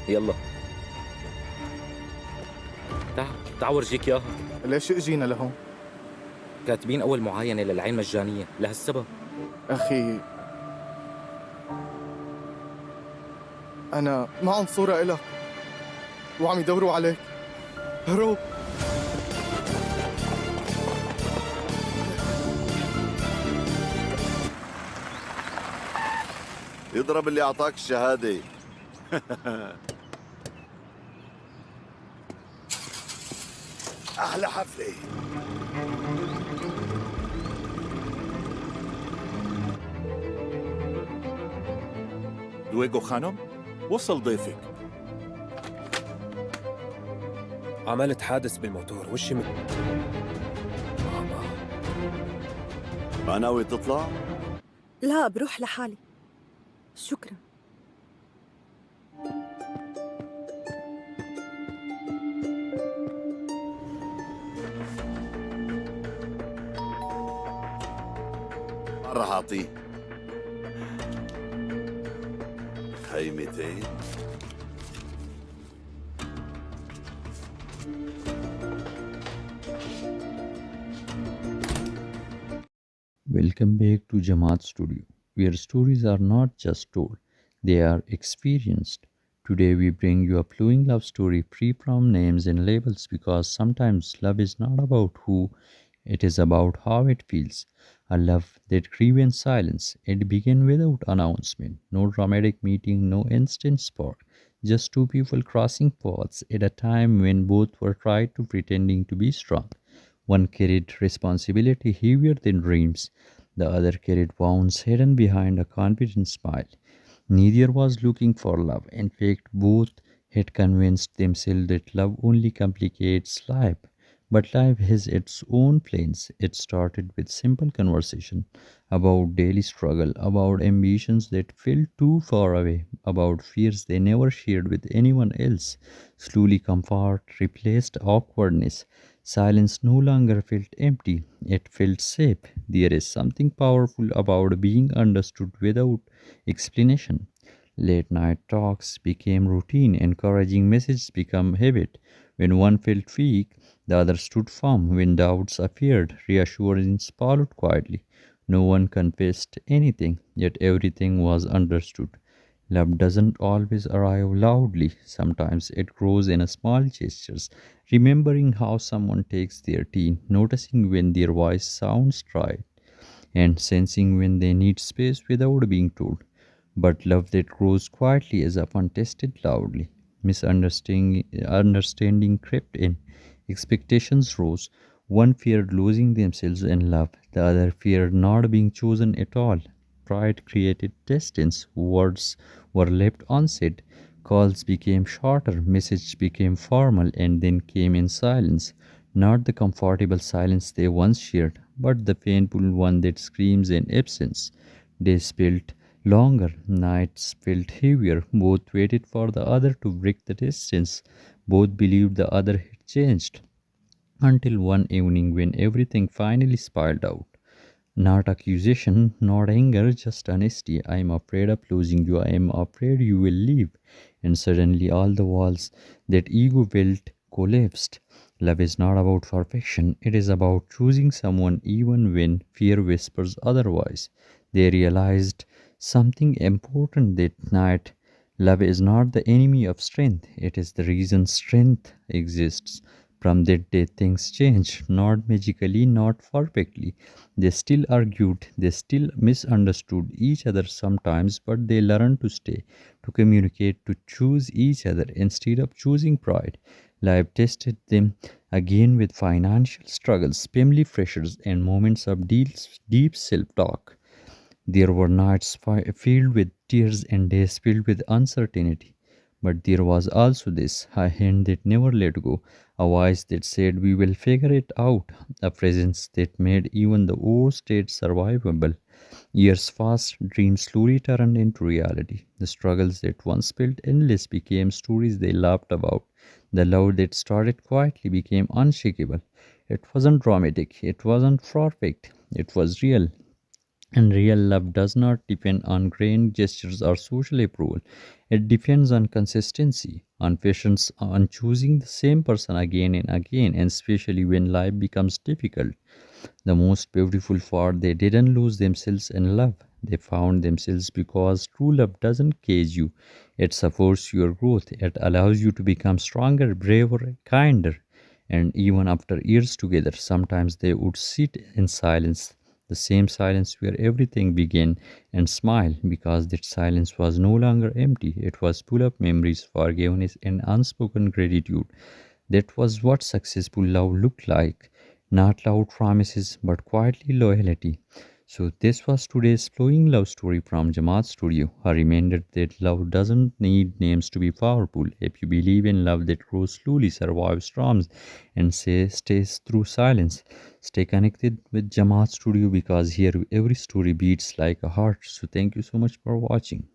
يلا تعال ورجيك إياها. ليش اجينا لهون؟ كاتبين أول معاينة للعين مجانية لهالسبب. أخي أنا معهم صورة إلك وعم يدوروا عليك. هروب. يضرب اللي أعطاك الشهادة. أحلى حفلة. دويغو خانم، وصل ضيفك. عملت حادث بالموتور وشي ما ناوي تطلع؟ لا، بروح لحالي. شكرا. ما راح أعطيه. خيمتين. Welcome back to Jamaat Studio, where stories are not just told, they are experienced. Today we bring you a flowing love story free from names and labels, because sometimes love is not about who, it is about how it feels. A love that grew in silence. It began without announcement, no dramatic meeting, no instant spark, just two people crossing paths at a time when both were tried to pretending to be strong. One carried responsibility heavier than dreams. The other carried wounds hidden behind a confident smile. Neither was looking for love. In fact, both had convinced themselves that love only complicates life. But life has its own plans. It started with simple conversation about daily struggle, about ambitions that felt too far away, about fears they never shared with anyone else. Slowly, comfort replaced awkwardness. Silence no longer felt empty, it felt safe. There is something powerful about being understood without explanation. Late night talks became routine, encouraging messages became habit. When one felt weak, the other stood firm. When doubts appeared, reassurance followed quietly. No one confessed anything, yet everything was understood. Love doesn't always arrive loudly. Sometimes it grows in a small gestures, remembering how someone takes their tea, noticing when their voice sounds tired, and sensing when they need space without being told. But love that grows quietly is often tested loudly. Understanding crept in. Expectations rose. One feared losing themselves in love, the other feared not being chosen at all. Pride created distance. Words were left unsaid. Calls became shorter, messages became formal, and then came in silence. Not the comfortable silence they once shared, but the painful one that screams in absence. Days felt longer, nights felt heavier. Both waited for the other to break the distance. Both believed the other had changed. Until one evening when everything finally spilled out. Not accusation, not anger, just honesty. I am afraid of losing you. I am afraid you will leave. And suddenly all the walls that ego built collapsed. Love is not about perfection. It is about choosing someone even when fear whispers otherwise. They realized something important that night. Love is not the enemy of strength. It is the reason strength exists. From that day, things changed, not magically, not perfectly. They still argued, they still misunderstood each other sometimes, but they learned to stay, to communicate, to choose each other instead of choosing pride. Life tested them again with financial struggles, family pressures, and moments of deep self talk. There were nights filled with tears and days filled with uncertainty. But there was also this, a hand that never let go, a voice that said, "We will figure it out," a presence that made even the worst state survivable. Years passed, dreams slowly turned into reality. The struggles that once felt endless became stories they laughed about. The love that started quietly became unshakable. It wasn't dramatic, it wasn't perfect, it was real. And real love does not depend on grand gestures or social approval. It depends on consistency, on patience, on choosing the same person again and again, and especially when life becomes difficult. The most beautiful part, they didn't lose themselves in love. They found themselves because true love doesn't cage you. It supports your growth. It allows you to become stronger, braver, kinder. And even after years together, sometimes they would sit in silence, the same silence where everything began, and smile because that silence was no longer empty. It was full of memories, forgiveness, and unspoken gratitude. That was what successful love looked like. Not loud promises, but quietly loyalty. So, this was today's flowing love story from Jamaat Studio. A reminder that love doesn't need names to be powerful. If you believe in love that grows slowly, survives storms, and stays through silence, stay connected with Jamaat Studio because here every story beats like a heart. So, thank you so much for watching.